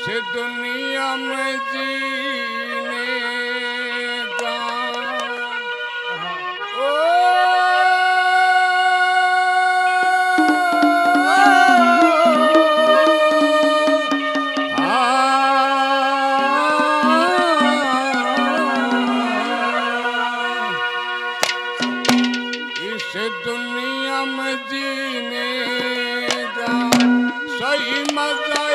दुनिया में जीने का इस दुनिया में जीने का सही मजा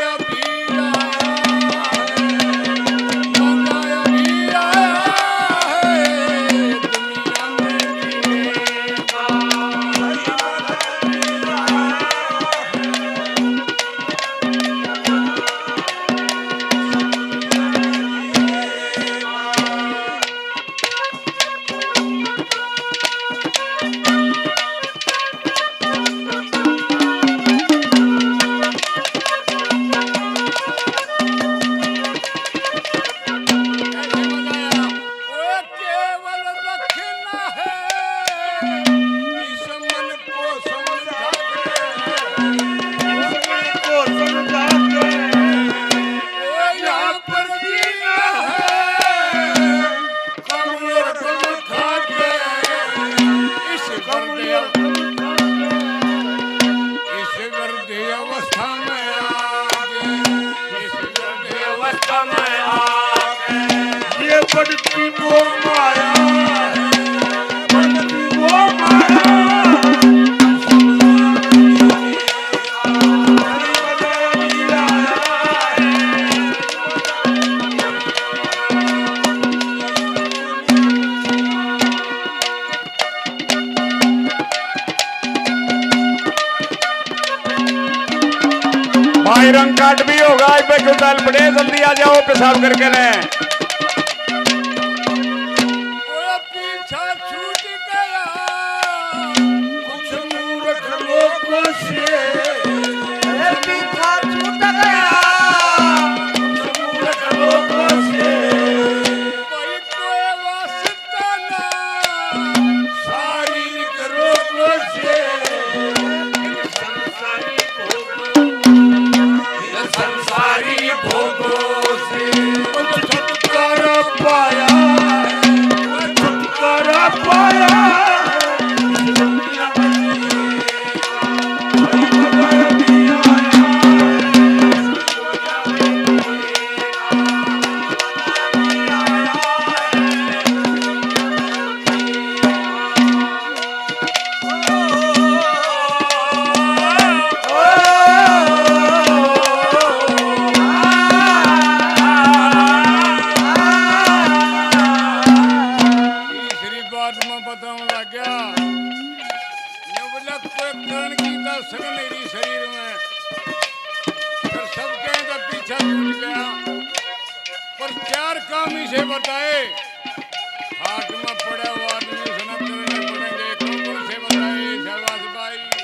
पड़ती वो माया पड़ती वो माया भाई रंग काट भी होगा पे कुदाल बड़े जल्दी आ जाओ पेशाब करके लें शरीर में फिर सब कहें तो पीछा छूट गया पर चार काम इसे बताए हाथ में पड़े हुआ आदमी सुना करने पड़ेंगे कौन से बताए शाबाश भाई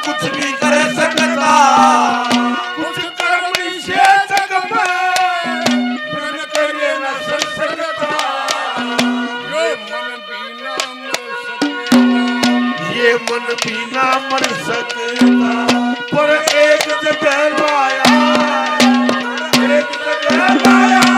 कुछ भी करे सकता कुछ कर्म से जग में मन करे न सक सकता ये मन भी ना मर सकता पर एक जगह लाया एक जगह लाया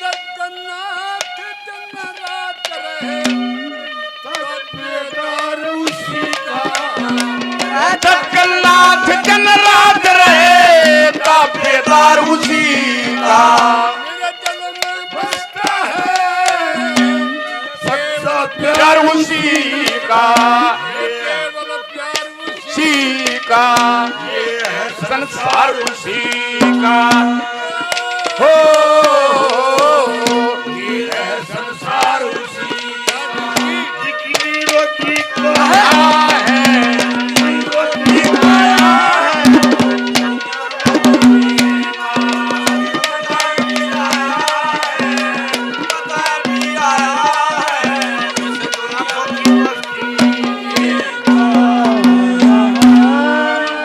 जगन्नाथ का ये केवल प्यार उसी उसी का ये है संसार उसी का हो ये है संसार उसी जितनी रोटी को आया है रोटी खाया है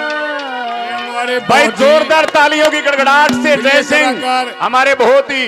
हमारे भाई बहुत ही जोरदार तालियों की गड़गड़ाहट से जय सिंह कलाकार हमारे बहुत ही